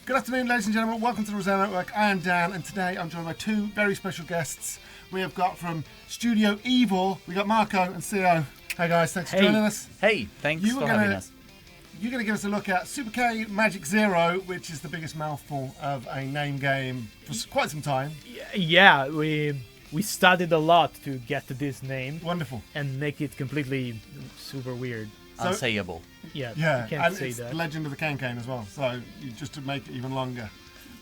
Good afternoon, ladies and gentlemen. Welcome to the Resero Network. I am Dan, and today I'm joined by two very special guests. We have got from Studio Evil, we got Marco and Theo. Hey guys, thanks for joining us. Hey, thanks for having us. You're going to give us a look at Super K Magic Zero, which is the biggest mouthful of a name game for quite some time. Yeah, we studied a lot to get to this name. Wonderful. And make it completely super weird. So, unsayable. Yeah, you can't and say it's that. The Legend of the Cane as well, so just to make it even longer.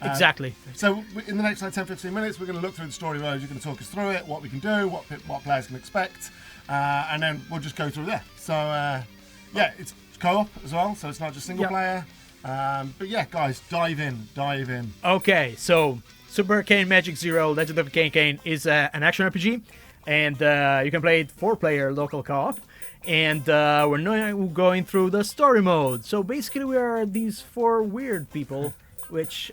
Exactly. So in the next 10-15 minutes, we're going to look through the story modes. You're going to talk us through it, what we can do, what players can expect, and then we'll just go through there. So yeah, it's co-op as well, so it's not just single player. But yeah, guys, dive in. Okay, so Super Cane Magic Zero, Legend of the Cane is an action RPG, and you can play it 4-player local co-op. And we're now going through the story mode. So basically, we are these 4 weird people, which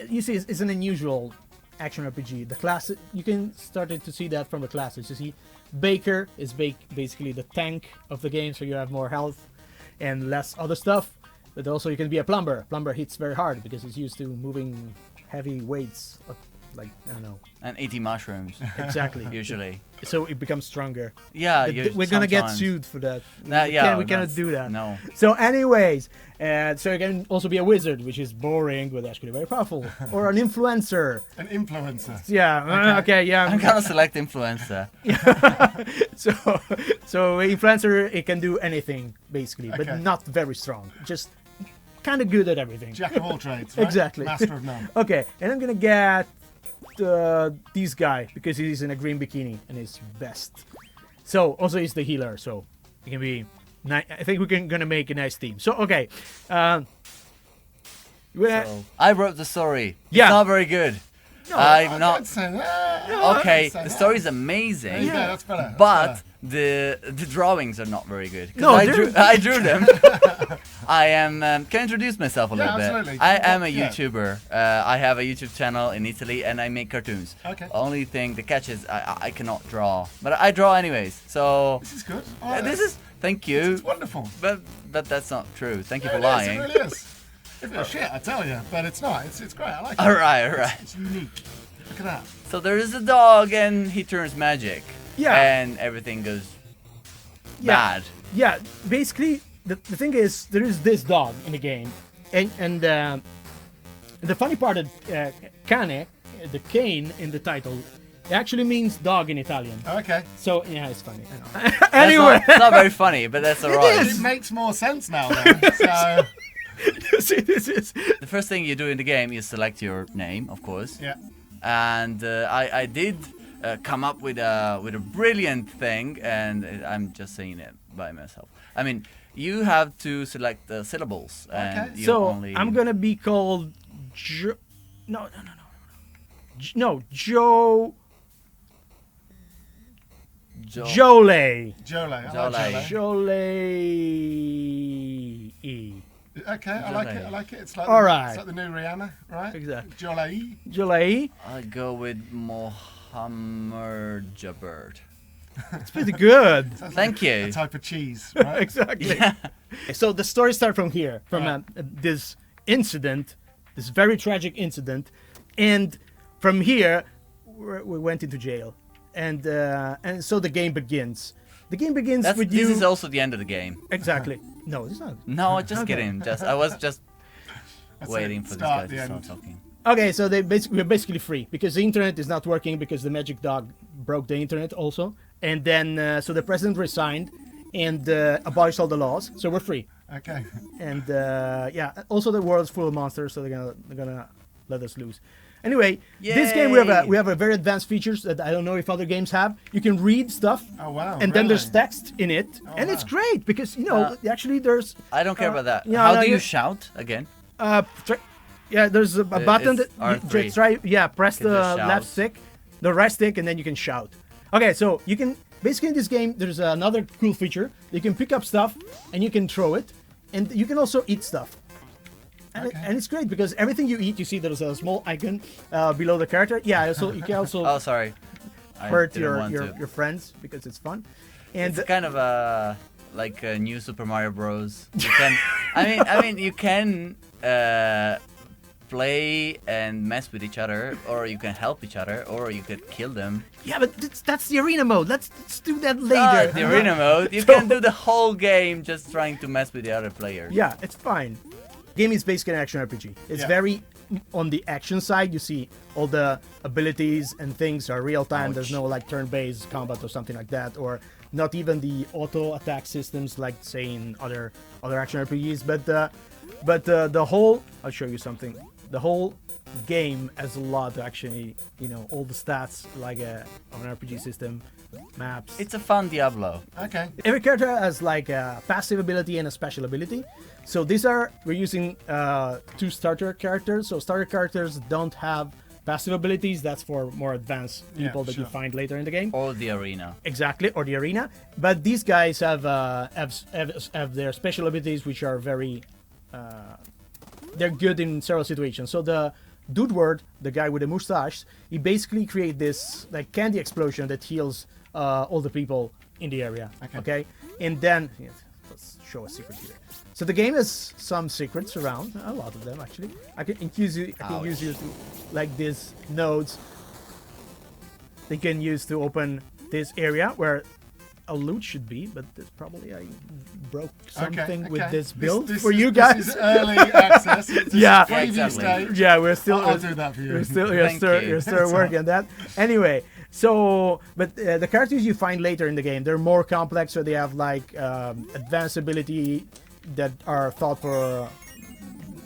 you see is an unusual action RPG. The class, you can start to see that from the classes. You see, Baker is basically the tank of the game, so you have more health and less other stuff. But also, you can be a plumber. Plumber hits very hard because it's used to moving heavy weights, like I don't know. And eating mushrooms. Exactly. Usually. So it becomes stronger. Yeah, we're gonna get sued for that. We cannot do that. No. So, anyways, so you can also be a wizard, which is boring but actually very powerful, or an influencer. An influencer. Yeah. Okay. Yeah. I'm gonna select influencer. so influencer, it can do anything basically, but not very strong. Just kind of good at everything. Jack of all trades. Right? Exactly. Master of none. Okay, and I'm gonna get this guy because he's in a green bikini and he's best. So also he's the healer, so it can be. I think we're gonna make a nice team. So okay, so, I wrote the story. Yeah. It's not very good. No, I'm not. Don't say that. Okay, the story is amazing. Yeah, that's better. But the drawings are not very good. No, I drew them. I am. Can I introduce myself a little bit? Absolutely. I am a YouTuber. I have a YouTube channel in Italy, and I make cartoons. Okay. Only thing, the catch is I cannot draw, but I draw anyways. So This is good. Thank you. It's wonderful. But that's not true. Thank you for It lying. really is. If it's shit, I tell you, but it's not. It's great. I like it. All right. It's unique. Look at that. So there is a dog, and he turns magic. Yeah. And everything goes bad. Yeah, basically the thing is there is this dog in the game, and the funny part of cane, the cane in the title, it actually means dog in Italian. Okay. So yeah, it's funny. I know. Anyway, It's not very funny, but that's alright. It makes more sense now then. So see, this is The first thing you do in the game is select your name, of course. yeah. And I did come up with a brilliant thing, and I'm just saying it by myself. I mean, you have to select the syllables, and you so only. I'm gonna be called Joe. No. Jole. Okay, I like it. It's like Alright. It's like the new Rihanna, right? Exactly. Jolie. I go with Mohammed Jabbird. It's pretty good. Thank you. A type of cheese, right? Exactly. So the story starts from here, from this incident, this very tragic incident, and from here we went into jail, and so the game begins. The game begins with you. This is also the end of the game. Exactly. No, it's not. No, just kidding. I was just waiting for this guy to start talking. Okay, so we're basically free because the internet is not working because the magic dog broke the internet also, and then so the president resigned and abolished all the laws, so we're free. Okay. And yeah, also the world's full of monsters, so they're gonna let us loose. Anyway, this game we have a very advanced features that I don't know if other games have. You can read stuff. Oh wow! And then there's text in it, and it's great because actually there's. I don't care about that. Yeah, How do you shout again? Yeah, there's a button that R3. press the left stick, the right stick, and then you can shout. Okay, so you can basically in this game there's another cool feature. You can pick up stuff and you can throw it, and you can also eat stuff. And it's great because everything you eat, you see there's a small icon below the character. Yeah, so you can also oh, sorry. hurt your friends because it's fun. And it's kind of like New Super Mario Bros. You can, I mean, you can play and mess with each other, or you can help each other, or you could kill them. Yeah, but that's the arena mode. Let's do that later. The arena mode. You can do the whole game just trying to mess with the other players. Yeah, it's fine. Game is basically an action RPG. It's very on the action side. You see all the abilities and things are real time. There's no like turn-based combat or something like that, or not even the auto attack systems like say in other action RPGs. But the whole, I'll show you something. The whole game has a lot to actually, all the stats like an RPG system, maps. It's a fun Diablo. Okay. Every character has like a passive ability and a special ability. So we're using 2 starter characters. So starter characters don't have passive abilities. That's for more advanced people that you find later in the game. Or the arena. Exactly, or the arena. But these guys have their special abilities, which are very... they're good in several situations. So the Dude Word, the guy with the mustache, he basically creates this like candy explosion that heals all the people in the area. Okay? And then let's show a secret here. So the game has some secrets around, a lot of them actually. I can use you to, like these nodes. They can use to open this area where a loot should be, but probably I broke something with this build for you guys. This is early access. Yeah, exactly. Yeah, we're still. I'll do that for you. You're still working on that. Anyway, but the characters you find later in the game, they're more complex, so they have like advanced ability that are thought for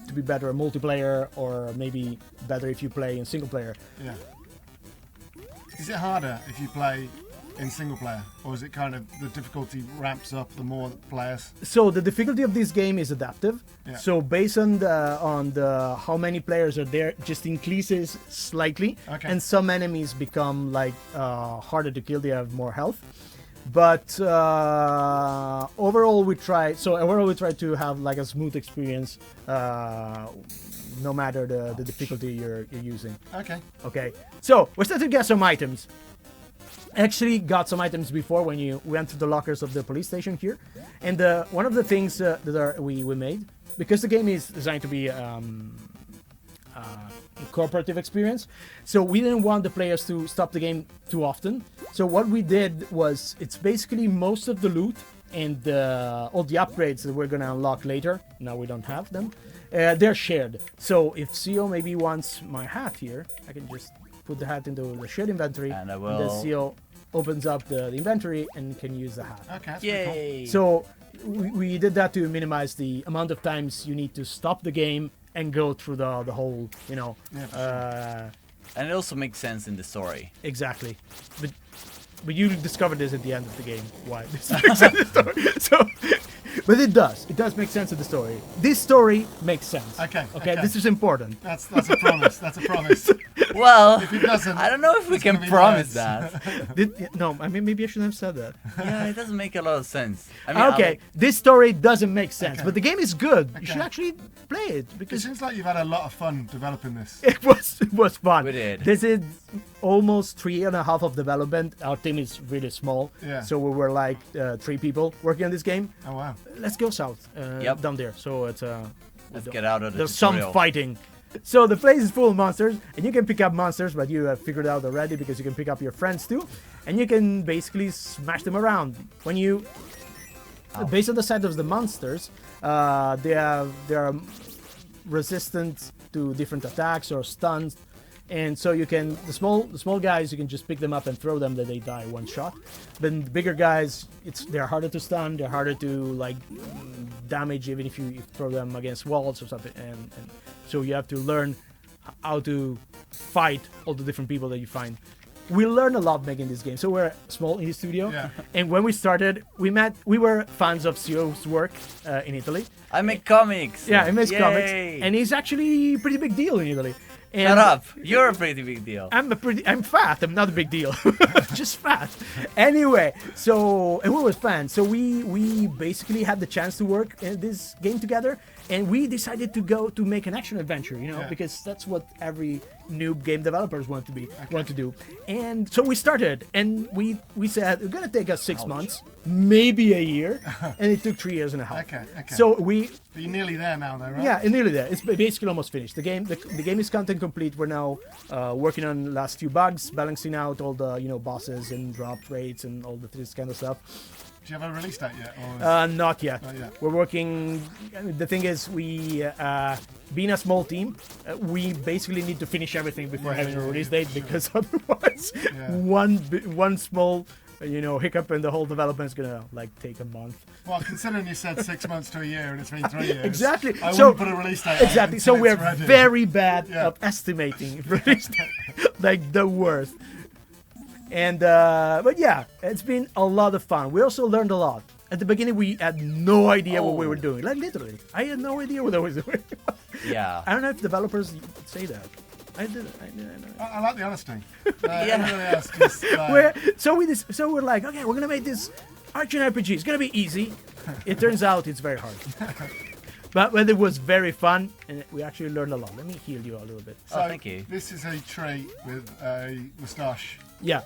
to be better in multiplayer, or maybe better if you play in single player. Yeah. Is it harder if you play in single player, or is it kind of the difficulty ramps up the more players? So the difficulty of this game is adaptive. Yeah. So based on the how many players are there, just increases slightly, and some enemies become like harder to kill. They have more health, but overall we try to have like a smooth experience, no matter the difficulty you're using. Okay. So we're starting to get some items. Actually got some items before when you went to the lockers of the police station here, and one of the things we made, because the game is designed to be a cooperative experience, so we didn't want the players to stop the game too often. So what we did was, it's basically most of the loot and all the upgrades that we're gonna unlock later, now we don't have them, they're shared. So if CEO maybe wants my hat here, I can just put the hat into the shared inventory, and I will. And the CEO opens up the inventory and can use the hat. Okay, that's Yay! cool. So we did that to minimize the amount of times you need to stop the game and go through the whole, and it also makes sense in the story. Exactly. But you discovered this at the end of the game, why this makes sense in the story. So, but it does make sense in the story. This story makes sense. Okay. This is important. That's a promise. That's a promise. Well, If it doesn't, I don't know if we can promise that. No, I mean, maybe I shouldn't have said that. Yeah, it doesn't make a lot of sense. I mean, Okay, this story doesn't make sense, Okay. but the game is good. You Okay. should actually play it, It because seems like you've had a lot of fun developing this. it was fun. We did. This is almost 3.5 of development. Our team is really small, Yeah. so we were like 3 people working on this game. Oh wow. Let's go south, Yep. down there. So it's Let's get out of the there's tutorial. some fighting. So the place is full of monsters, and you can pick up monsters, but you have figured out already because you can pick up your friends too, and you can basically smash them around. When you, based on the size of the monsters, they are resistant to different attacks or stuns, and so you can the small guys, you can just pick them up and throw them, that they die one shot. Then the bigger guys, they're harder to stun, they're harder to like damage even if you throw them against walls or something, and so you have to learn how to fight all the different people that you find. We learned a lot making this game. So we're a small indie studio, Yeah. and when we started, we were fans of CEO's work in Italy. I make comics. Yeah, he makes Yay. comics, and he's actually a pretty big deal in Italy. And Shut up! You're a pretty big deal. I'm fat. I'm not a big deal. Just fat. Anyway, and we were fans. So we basically had the chance to work in this game together, and we decided to make an action adventure, Yeah. because that's what every noob game developers want to do. And so we started, and we said it's gonna take us 6 months maybe a year, and it took 3 years and a half. Okay. So But you're nearly there now, though, right? yeah, nearly there. It's basically almost finished. The game is content complete. We're now working on the last few bugs, balancing out all the bosses and drop rates and all this kind of stuff. Do you have a release date yet? Or Not yet. Not yet. We're working. The thing is, we being a small team, we basically need to finish everything before having a release date because otherwise, one small hiccup in the whole development is gonna take a month. Well, considering you said 6 months to a year and it's been 3 years, Exactly. I wouldn't put a release date. Exactly. So we're ready. very bad at estimating release date, like the worst. And but yeah, it's been a lot of fun. We also learned a lot. At the beginning, we had no idea what we were doing. Like literally, I had no idea what I was doing. Yeah. I don't know if developers say that. I did. I like the honesty. Yeah. Everybody else just, So we're like, okay, we're gonna make this action RPG. It's gonna be easy. It turns out it's very hard. But it was very fun, and we actually learned a lot. Let me heal you a little bit. So thank you. This is a tree with a moustache. Yeah.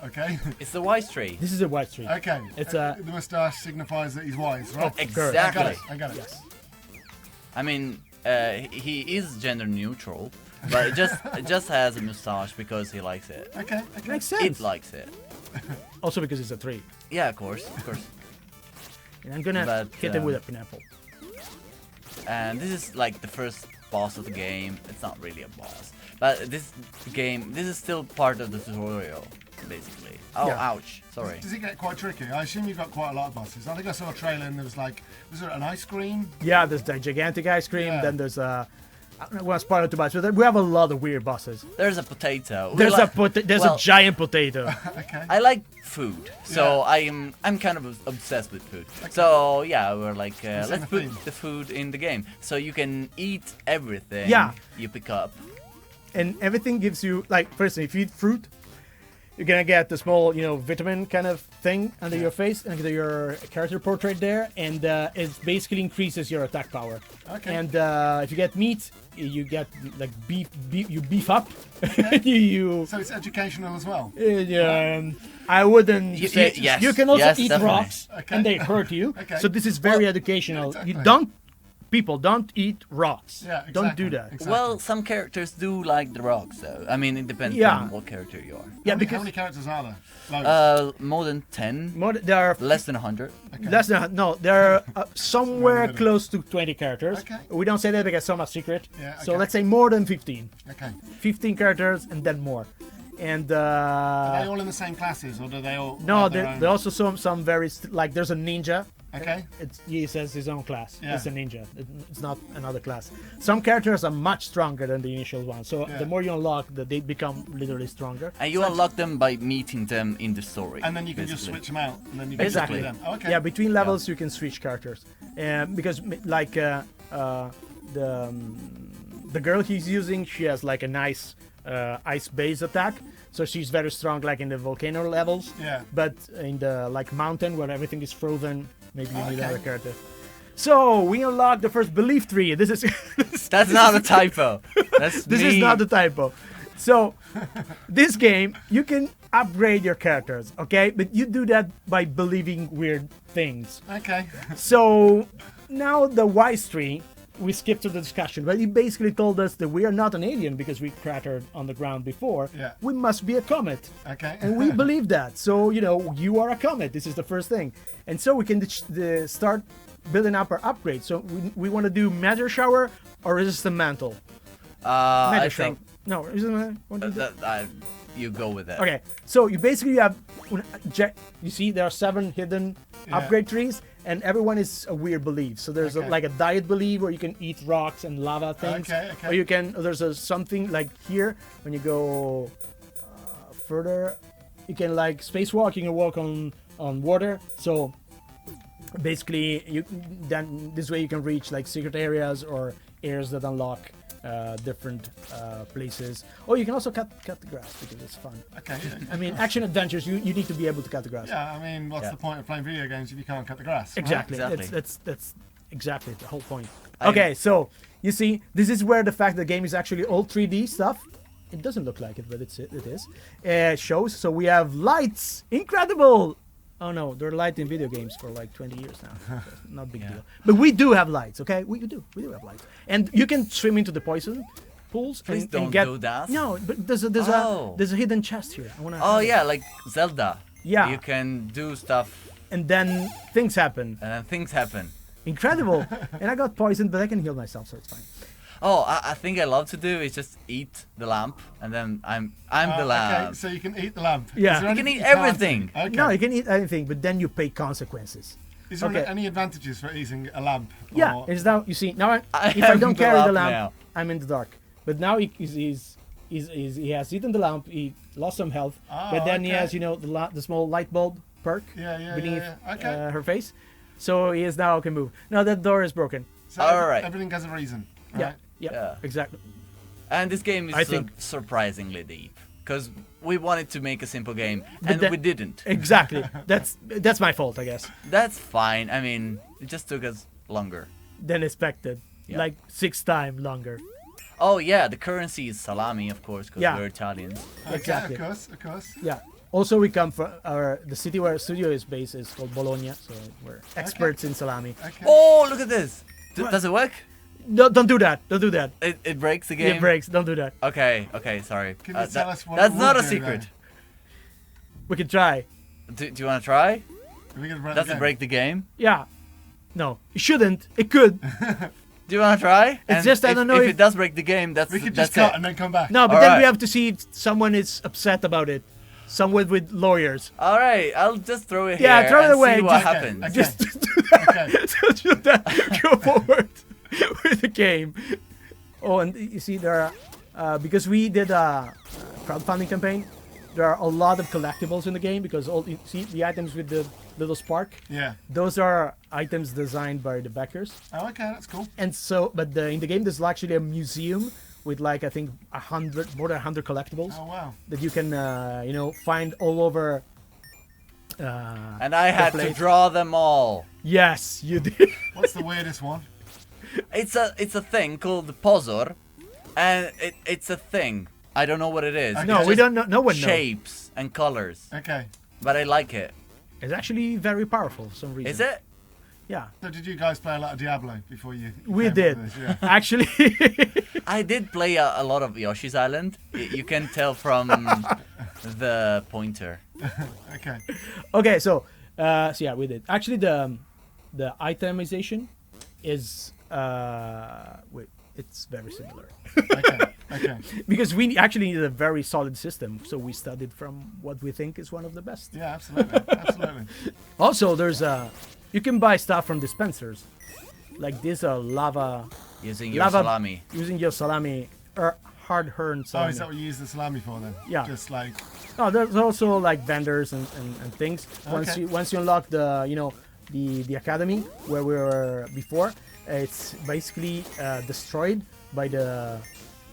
Okay. It's the wise tree. This is a white tree. Okay. It's the moustache signifies that he's wise, right? Exactly. I got it. Yes. I mean, he is gender neutral, but it just has a mustache because he likes it. Okay. Makes sense. It likes it. Also because it's a tree. Yeah, of course. And I'm gonna hit him with a pineapple. And this is like the first boss of the game. It's not really a boss, but this is still part of the tutorial, basically. Oh, Yeah. ouch! Sorry. Does it get quite tricky? I assume you've got quite a lot of bosses. I think I saw a trailer and there was was there an ice cream? Yeah, there's the gigantic ice cream. Yeah. Then there's I don't know what's part of too much, but we have a lot of weird bosses. There's a potato. There's a giant potato. Okay. I like food, so Yeah. I'm kind of obsessed with food. So yeah, we're like, It's in let's the put theme. the food in the game, so you can eat everything. Yeah. You pick up. And everything gives you, first, if you eat fruit, you're gonna get the small, vitamin kind of thing under your face, and your character portrait there, and it basically increases your attack power. Okay. And if you get meat, you get you beef up. you So it's educational as well. I wouldn't say yes, you can also yes, eat definitely. rocks, Okay. and they hurt you. Okay. So this is very educational. exactly. People don't eat rocks. Yeah, exactly. Don't do that. Exactly. Well, some characters do like the rocks, though. I mean, it depends Yeah. on what character you are. Yeah, how because many characters are there? Loads. More than 10, there are less than 100. less than there are somewhere middle. close to 20 characters. Okay. We don't say that because some are secret. Yeah, So okay. let's say more than 15. Okay. 15 characters and then more. And Are they all in the same classes, or do they all? no, have their there own? are also some very there's a ninja. Okay. He says his own class. Yeah. It's a ninja. It's not another class. Some characters are much stronger than the initial one. So Yeah. the more you unlock, they become literally stronger. And you unlock them by meeting them in the story. And then you can just basically. switch them out, and then you can Exactly. just do them. Oh, okay. Yeah, between levels you can switch characters, because the girl he's using, she has like a nice ice base attack, so she's very strong like in the volcano levels. Yeah. But in the mountain where everything is frozen, maybe you need Okay. other character. So we unlocked the first belief tree. This is That's not a typo. That's this me. is not the typo. So this game you can upgrade your characters, okay? But you do that by believing weird things. Okay. So now the wise tree, we skipped to the discussion, but he basically told us that we are not an alien because we cratered on the ground before. Yeah. We must be a comet. Okay. And we believe that. So, you are a comet. This is the first thing. And so we can start building up our upgrades. So we want to do Meteor Shower or Resistant Mantle? I Meteor Shower. think No, Resistant Mantle. you go with that. Okay, so you basically have, you see there are 7 hidden upgrade trees, and everyone is a weird belief. So there's Okay. a diet belief where you can eat rocks and lava things. Okay. Or you can, there's something like here, when you go further, you can spacewalk, you can walk on water. So basically, then this way you can reach secret areas or areas that unlock different places. Or you can also cut the grass because it's fun. Okay. I mean, action adventures, you need to be able to cut the grass. Yeah. I mean, what's Yeah. the point of playing video games if you can't cut the grass? right? Exactly. Exactly. That's exactly the whole point. Okay, so you see, this is where the fact the game is actually all 3D stuff. It doesn't look like it, but it is. Shows. So we have lights. Incredible. Oh no, they're light in video games for like 20 years now. So not big deal. But we do have lights, okay? We do have lights, and you can swim into the poison pools. Please and don't get, do that. No, but there's a hidden chest here. I wanna. Oh yeah, like Zelda. Yeah. You can do stuff, And then things happen. and then things happen. Incredible. And I got poisoned, but I can heal myself, so it's fine. Oh, I think I love to do is just eat the lamp, and then I'm the lamp. Okay, so you can eat the lamp. Yeah. Is there You can anything eat can't everything. eat? Okay. No, you can eat anything, but then you pay consequences. Is there Okay. any advantages for eating a lamp? Yeah, Or- it's now you see now if I am don't the carry the lamp lamp, now. I'm in the dark. But now he has eaten the lamp. He lost some health, Oh, but then he okay. has the small light bulb perk Yeah, beneath Okay. her face, so he is now can move. Now that door is broken. So Alright. everything has a reason. Yeah, Right? yeah, exactly. And this game I is think- surprisingly deep, because we wanted to make a simple game, But and that- we didn't. Exactly. That's my fault, I guess. That's fine. I mean, it just took us longer. Than expected, Yeah. like 6 times longer. Oh yeah, the currency is salami, of course, because Yeah. we're Italians. Okay, Exactly. of course. Yeah. Also, we come from the city where our studio is based is called Bologna, so we're experts in salami. Okay. Oh, look at this. What? Does it work? No, don't do that. Don't do that. It breaks the game. It breaks. Don't do that. Okay, sorry. Can you tell us what That's it not a would do secret. then? We can try. Do you want to try? Are we gonna break Does the it game? break the game? Yeah. No, it shouldn't. It could. Do you want to try? It's just, I don't know if if- it does break the game. That's We could that's just cut it. and then come back. No, but All then right. we have to see if someone is upset about it. Someone with lawyers. All right, I'll just throw it Yeah, here throw it and away, see what just- Okay, happens. okay. Just do that. Okay. Just do that. Go forward with the game. Oh, and you see, there are because we did a crowdfunding campaign. There are a lot of collectibles in the game because all you see the items with the little spark. Yeah. Those are items designed by the backers. Oh, okay, that's cool. And so, but in the game, there's actually a museum with like I think more than 100 collectibles Oh, wow. that you can find all over. And I had to place. draw them all. Yes, you did. What's the weirdest one? It's a thing called the pozor, and it's a thing. I don't know what it is. Okay. No, It's we just don't know. No one knows. shapes and colors, Okay. but I like it. It's actually very powerful for some reason. Is it? Yeah, So did you guys play a lot of Diablo before you we came up did. with this? Yeah. Actually, I did play a lot of Yoshi's Island. You can tell from the pointer. Okay. okay. So yeah, we did. Actually, the itemization is wait, it's very similar. Okay. Okay. Because we actually need a very solid system, so we studied from what we think is one of the best. Yeah, absolutely. Absolutely. Also, there's you can buy stuff from dispensers, like this lava Using your Lava- salami. using your salami or hard-earned Oh, salami. is that what you use the salami for then? Yeah. Just like. No, there's also like vendors and things. Okay. Once you unlock the academy where we were before, it's basically destroyed by the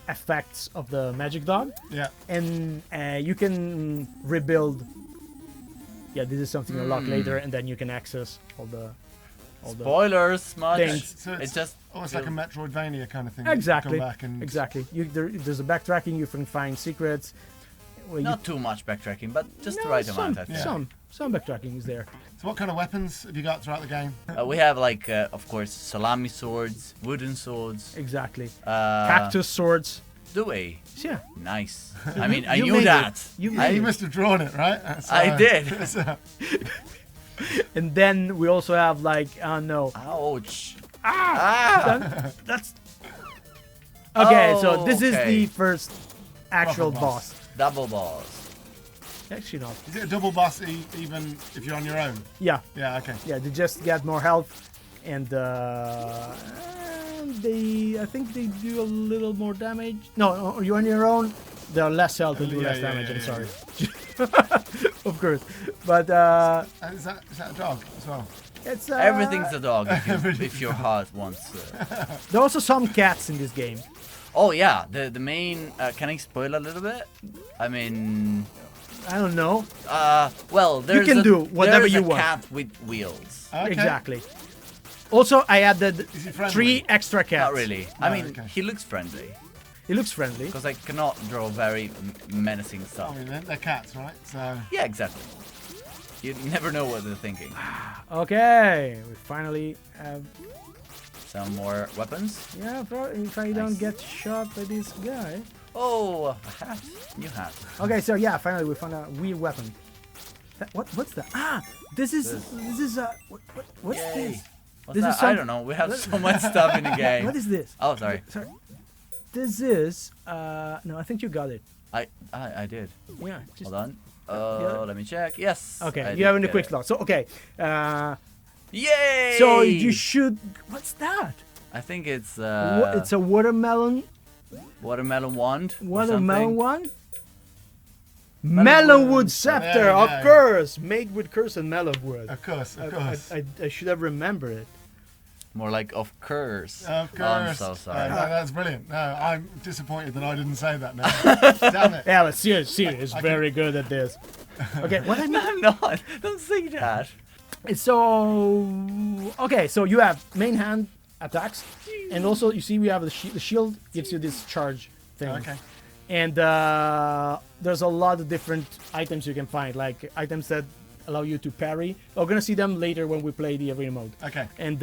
effects of the magic dog, Yeah. and you can rebuild. Yeah, this is something you unlock later, and then you can access all the Spoilers, much. Things. So It it's just almost like a Metroidvania kind of thing. exactly You come back and exactly. There's a backtracking. You can find secrets. Well, not too much backtracking, but just the right amount. I think. Some backtracking is there. So what kind of weapons have you got throughout the game? We have like, of course, salami swords, wooden swords, Exactly. uh, Cactus swords. Do we? Yeah. Nice. I mean, I You knew made that. it. You You made it. must have drawn it, right? That's, I did. so- And then we also have like no. Ouch. That's okay. Oh, so this is okay. the first actual Proper boss. boss. Double balls. Actually, not. Is it a double boss even if you're on your own? Yeah, Yeah, okay. yeah. They just get more health, and I think they do a little more damage. No, you're on your own. They're less health and do Yeah, less yeah, damage. yeah, I'm yeah, sorry. Of course, but Is that a dog as well? it's Everything's a dog if your heart wants. There are also some cats in this game. Oh yeah, the main. Can I spoil a little bit? I mean, I don't know. well, there's can a, do whatever there's you a want. cat with wheels. Okay. Exactly. Also, I added Is he friendly? 3 extra cats. Not really. I No, mean, okay. he looks friendly He looks friendly. because I cannot draw very menacing I stuff. mean, they're cats, right? So Yeah, exactly. You never know what they're thinking. Okay, we finally have. Some more weapons. Yeah, if I don't get shot by this guy. Oh, a hat. New hat. Okay, so yeah, finally we found a weird weapon. What's that? Ah, this is what's Yay. this? What's that? I don't know. We have so much stuff in the game. What is this? Oh, sorry. Sorry. This is no, I think you got it. I did. Yeah. Hold on. Let me check. Yes. Okay, you have in the quick slot. So okay. Yay! So you should. What's that? I think it's It's a watermelon. Watermelon wand. Watermelon wand. Melonwood scepter, of course, made with cursed melonwood. Of course, of course. I should have remembered it. More like of curse. Of course. Oh, I'm so sorry. No, that's brilliant. No, I'm disappointed that I didn't say that now. Damn it. Yeah, but seriously, is very good at this. Okay, what I mean? I'm not. Don't say that. So, okay, so you have main hand attacks, and also you see we have the shield gives you this charge thing. Okay. And there's a lot of different items you can find, like items that allow you to parry. We're gonna see them later when we play the arena mode. Okay. And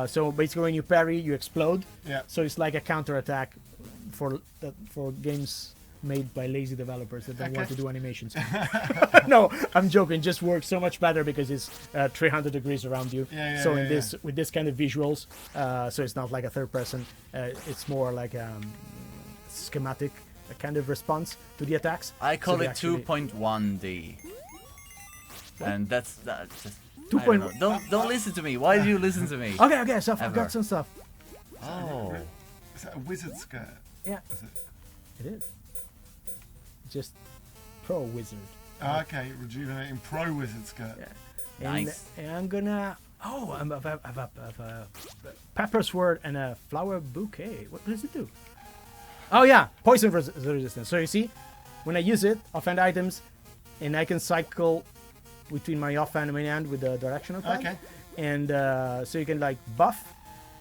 so basically, when you parry, you explode. Yeah. So it's like a counter attack for games made by lazy developers that don't want to do animations. No, I'm joking. Just works so much better because it's 300 degrees around you. So with this kind of visuals, so it's not like a third person. It's more like schematic kind of response to the attacks. I call it 2.1D. And that's just 2.1. Don't listen to me. Why do you listen to me? Okay, so I've got some stuff. Oh. Is that a wizard skirt? Yeah. Is it? It is. Just pro wizard. Okay, rejuvenating pro wizard skirt. Yeah. Nice. And I'm gonna. Oh, I have a pepper sword and a flower bouquet. What does it do? Oh yeah, poison resistance. So you see, when I use it, offhand items, and I can cycle between my offhand and main hand with the directional pad. Okay. And so you can like buff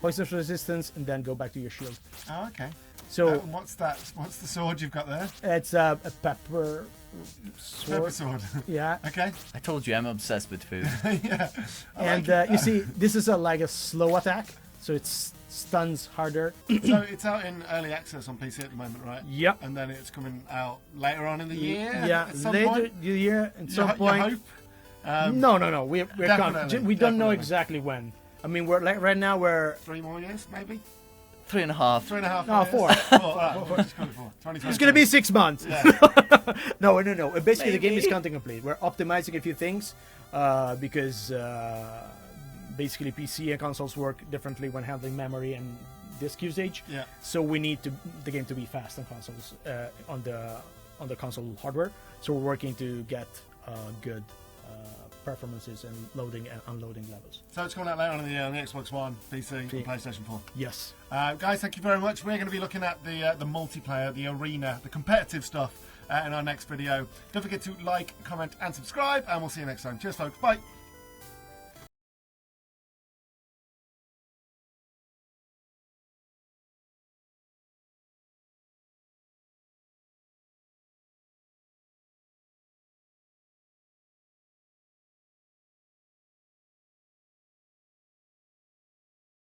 poison resistance and then go back to your shield. Oh, okay. So what's that? What's the sword you've got there? it's a pepper sword. Pepper sword. Yeah. Okay. I told you I'm obsessed with food. Yeah. And you see, this is like a slow attack, so it stuns harder. So it's out in early access on PC at the moment, right? Yep. And then it's coming out later on in the year. Yeah, At some later point? the year at some You point. hope? No. We're Definitely, we don't know definitely. exactly when. I mean, we're like right now we're 3 more years, maybe. 3.5. 3.5. No, 4. Four. All right, we'll just call it 4. it's gonna be 6 months. Yeah. No. Basically, the game is Maybe. content complete. We're optimizing a few things because basically PC and consoles work differently when handling memory and disk usage. Yeah. So we need the game to be fast on consoles on the console hardware. So we're working to get good performances and loading and unloading levels. So it's coming out later on in the year on the Xbox One, PC, and PlayStation 4. Yes. Guys, thank you very much. We're going to be looking at the multiplayer, the arena, the competitive stuff in our next video. Don't forget to like, comment, and subscribe, and we'll see you next time. Cheers, folks. Bye.